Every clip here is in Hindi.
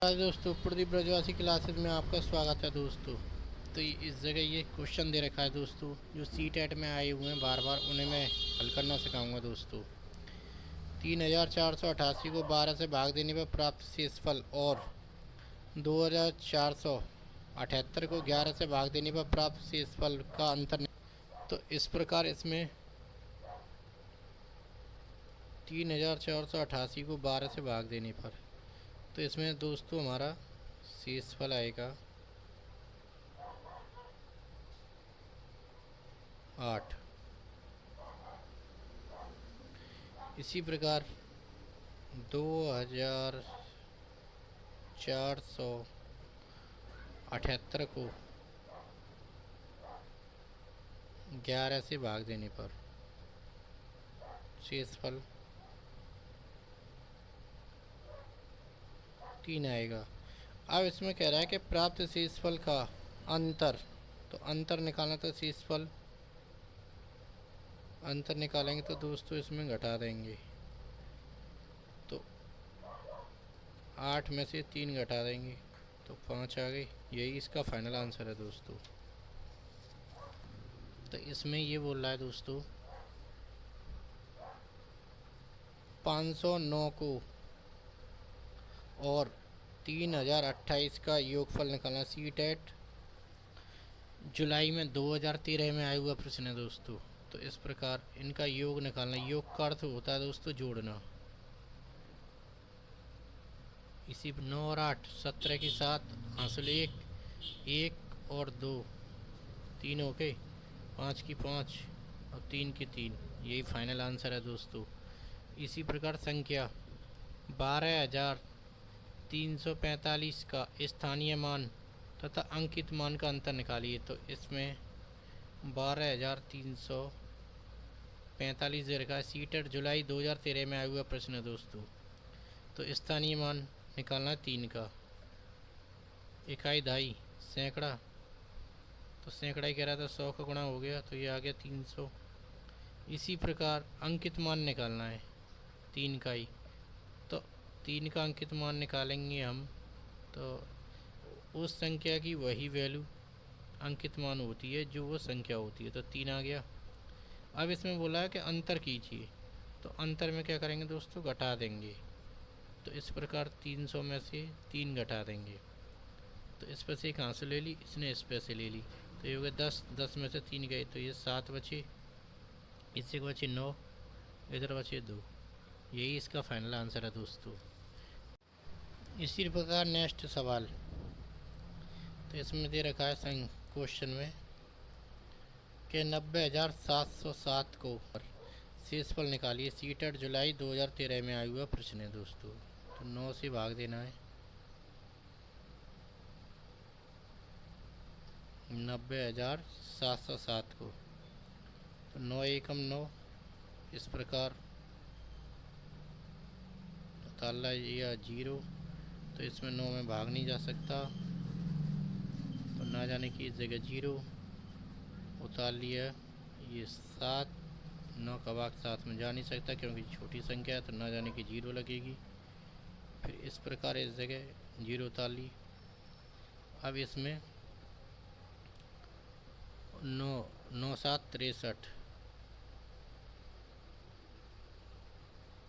हाय दोस्तों, प्रदीप ब्रजवासी क्लासेस में आपका स्वागत है दोस्तों। तो इस जगह ये क्वेश्चन दे रखा है दोस्तों, जो सी टेट में आए हुए हैं बार बार, उन्हें मैं हल करना सिखाऊंगा दोस्तों। 3488 को 12 से भाग देने पर प्राप्त शेषफल और 2478 को 11 से भाग देने पर प्राप्त शेषफल का अंतर। तो इस प्रकार इसमें 3488 को 12 से भाग देने पर, तो इसमें दोस्तों हमारा शेषफल आएगा 8। इसी प्रकार 2478 को 11 से भाग देने पर शेषफल 3 आएगा। अब इसमें कह रहा है कि प्राप्त शेषफल का अंतर, तो अंतर निकालना, तो शेषफल अंतर निकालेंगे तो दोस्तों इसमें घटा देंगे, तो 8 में से 3 घटा देंगे तो 5 आ गई। यही इसका फाइनल आंसर है दोस्तों। तो इसमें ये बोल रहा है दोस्तों 509 को और 3028 का योगफल निकालना। सी टेट जुलाई में 2013 में आया हुआ प्रश्न है दोस्तों। तो इस प्रकार इनका योग निकालना, योग का अर्थ होता है दोस्तों जोड़ना। इसी 9 और 8 17 के साथ हासिल 1 1 और 2 3 हो गए, 5 की 5 और 3 की 3, यही फाइनल आंसर है दोस्तों। इसी प्रकार संख्या 12345 का स्थानीय मान तथा अंकित मान का अंतर निकालिए। तो इसमें 12345 दे रखा है। सी टेट जुलाई 2013 में आया हुआ प्रश्न है दोस्तों। तो स्थानीय मान निकालना 3 का, इकाई दहाई सैकड़ा, तो सैकड़ा ही कह रहा था, 100 का गुणा हो गया तो ये आ गया 300। इसी प्रकार अंकित मान निकालना है 3 का ही, तो 3 का अंकित मान निकालेंगे हम, तो उस संख्या की वही वैल्यू अंकित मान होती है जो वो संख्या होती है। तो 3 आ गया। अब इसमें बोला है कि अंतर कीजिए, तो अंतर में क्या करेंगे दोस्तों, घटा देंगे। तो इस प्रकार 300 में से 3 घटा देंगे, तो इस पर से एक हासिल ले ली, इसने इस पर से ले ली, तो ये हो गया 10। 10 में से 3 गए तो ये 7 बचे, इससे बचे 9, इधर बचे 2। यही इसका फाइनल आंसर है दोस्तों। इसी प्रकार नेक्स्ट सवाल, तो इसमें दे रखा है क्वेश्चन में कि 90,707 को शेषफल निकालिए। सी टेट जुलाई 2013 में आया हुआ प्रश्न है दोस्तों। तो 9 से भाग देना है 90,707 को, तो 9 एकम 9, इस प्रकार ताला या 0, तो इसमें 9 में भाग नहीं जा सकता, तो ना जाने की इस जगह 0 उतार लिया। ये 7, 9 का भाग 7 में जा नहीं सकता क्योंकि छोटी संख्या है, तो ना जाने की 0 लगेगी। फिर इस प्रकार इस जगह 0 उतार ली। अब इसमें 9 9 7 63,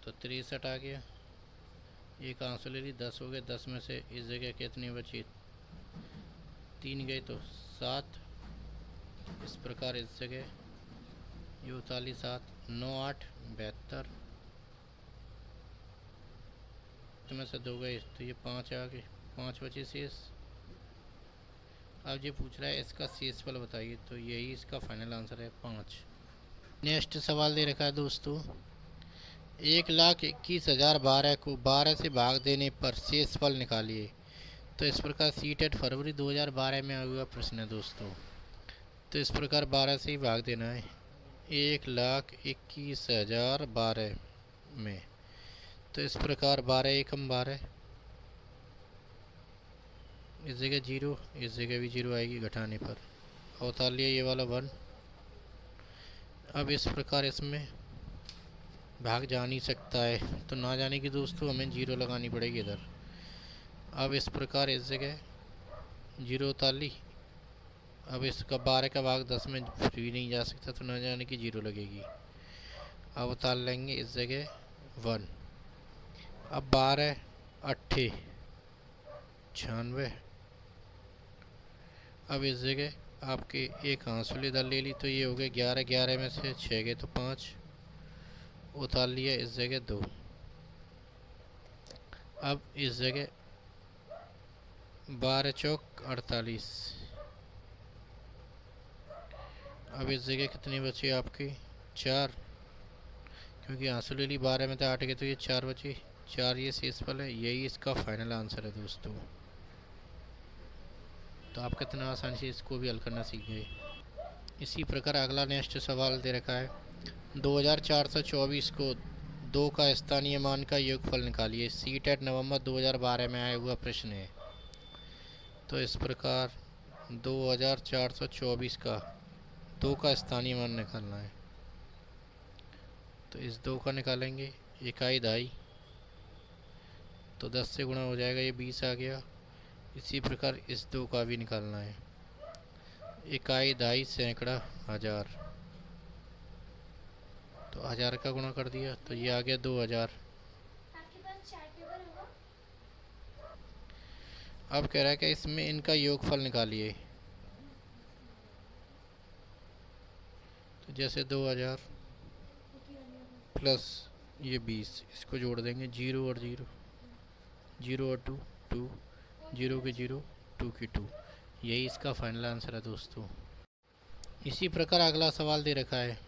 तो 63 आ गया। एक आंसू ले ली, 10 हो गए। 10 में से इस जगह कितने बचे, 3 गए तो 7। इस प्रकार इस जगह ये उतार ली 7, 9 8 72, में से 2 गए तो ये 5 आ गए, 5 बचे शेष। अब ये पूछ रहा है इसका शेषफल बताइए, तो यही इसका फाइनल आंसर है 5। नेक्स्ट सवाल दे रखा है दोस्तों 1,21,012 को 12 से भाग देने पर शेषफल निकालिए। तो इस प्रकार सी टेट फरवरी 2012 में आया हुआ प्रश्न है दोस्तों। तो इस प्रकार 12 से ही भाग देना है 1,21,012 में। तो इस प्रकार 12 एकम 12, इस जगह 0, इस जगह भी 0 आएगी घटाने पर, और उतार लिया ये वाला 1। अब इस प्रकार इसमें भाग जा नहीं सकता है, तो ना जाने की दोस्तों हमें 0 लगानी पड़ेगी इधर। अब इस प्रकार इस जगह 0 उतार ली। अब इसका 12 का भाग 10 में भी नहीं जा सकता, तो न जाने की 0 लगेगी। अब उतार लेंगे इस जगह 1। अब 12 8 96। अब इस जगह आपके एक आंसुली दल ले ली, तो ये हो गए 11। 11 में से 6 गए तो 5, उतार लिया इस जगह 2। अब इस जगह 12 चौक 48। अब इस जगह कितनी बची आपकी 4, क्योंकि आंसू ले ली 12 में तो 8 गए तो ये 4 बची। 4 ये शेषफल है, यही इसका फाइनल आंसर है दोस्तों। तो आप कितना आसानी से इसको भी हल करना सीख गए। इसी प्रकार अगला नेक्स्ट सवाल दे रखा है 2424 को 2 का स्थानीय मान का योगफल निकालिए। सीटेट नवंबर 2012 में आया हुआ प्रश्न है। तो इस प्रकार 2424 का 2 का स्थानीय मान निकालना है। तो इस 2 का निकालेंगे, इकाई दहाई, तो 10 से गुणा हो जाएगा, ये 20 आ गया। इसी प्रकार इस 2 का भी निकालना है, इकाई दहाई सैकड़ा हजार, तो 1000 का गुणा कर दिया तो ये आ गया 2000। अब कह रहा है कि इसमें इनका योगफल निकालिए। तो जैसे 2000 प्लस ये 20, इसको जोड़ देंगे, 0 और 0, 0 और 2 2, 0 के 0, 2 की 2, यही इसका फाइनल आंसर है दोस्तों। इसी प्रकार अगला सवाल दे रखा है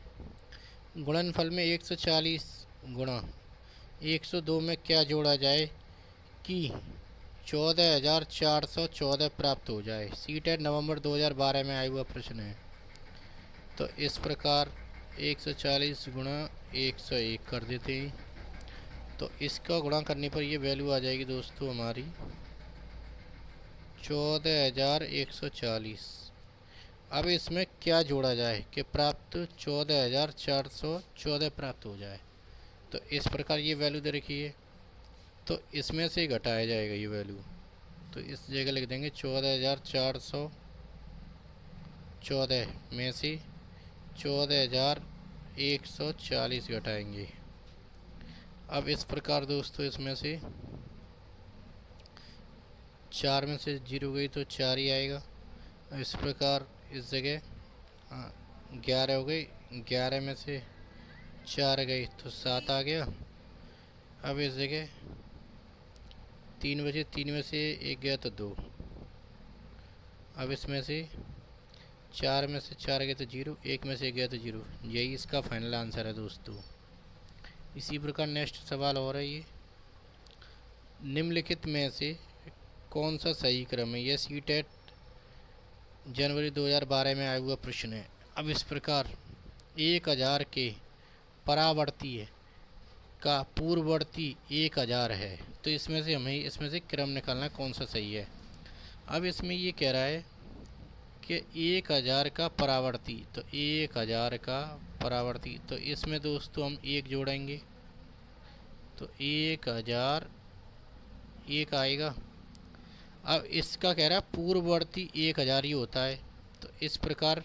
गुणनफल में 140 गुणा 102 में क्या जोड़ा जाए कि 14,414 प्राप्त हो जाए। सीटेट नवंबर 2012 में आया हुआ प्रश्न है। तो इस प्रकार 140 गुणा 101 कर देते हैं, तो इसका गुणा करने पर ये वैल्यू आ जाएगी दोस्तों हमारी 14,140। अब इसमें क्या जोड़ा जाए कि प्राप्त 14,414 प्राप्त हो जाए। तो इस प्रकार ये वैल्यू दे रखी है, तो इसमें से घटाया जाएगा ये वैल्यू। तो इस जगह लिख देंगे 14,414 में से 14,140 घटाएंगे। अब इस प्रकार दोस्तों इसमें से 4 में से 0 गई तो 4 ही आएगा। इस प्रकार इस जगह 11 हो गई, 11 में से 4 गई तो 7 आ गया। अब इस जगह 3 बचे, 3 में से 1 गया तो 2। अब इसमें से 4 में से 4 गए तो 0, 1 में से 1 गया तो 0, यही इसका फाइनल आंसर है दोस्तों। इसी प्रकार नेक्स्ट सवाल और है ये निम्नलिखित में से कौन सा सही क्रम है। यह सीटेट जनवरी 2012 में आया हुआ प्रश्न है। अब इस प्रकार 1000 के परावर्ती का पूर्ववर्ती 1000 है, तो इसमें से हमें इसमें से क्रम निकालना कौन सा सही है। अब इसमें ये कह रहा है कि 1000 का परावर्ती, तो 1000 का परावर्ती, तो इसमें दोस्तों हम 1 जोड़ेंगे तो 1000 1 आएगा। अब इसका कह रहा है पूर्ववर्ती 1000 ही होता है, तो इस प्रकार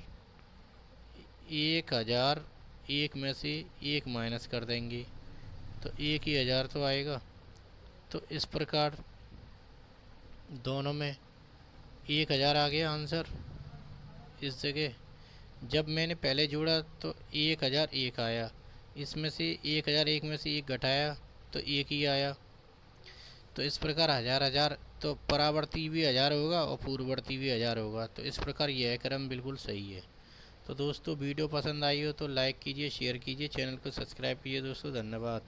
1000 1 में से 1 माइनस कर देंगे तो 1 ही 1000 तो आएगा। तो इस प्रकार दोनों में 1000 आ गया आंसर। इस जगह जब मैंने पहले जोड़ा तो 1001 आया, इसमें से 1001 में से 1 घटाया तो 1 ही आया। तो इस प्रकार 1000 तो परावर्ती भी 1000 होगा और पूर्ववर्ती भी 1000 होगा। तो इस प्रकार यह क्रम बिल्कुल सही है। तो दोस्तों वीडियो पसंद आई हो तो लाइक कीजिए, शेयर कीजिए, चैनल को सब्सक्राइब कीजिए दोस्तों। धन्यवाद।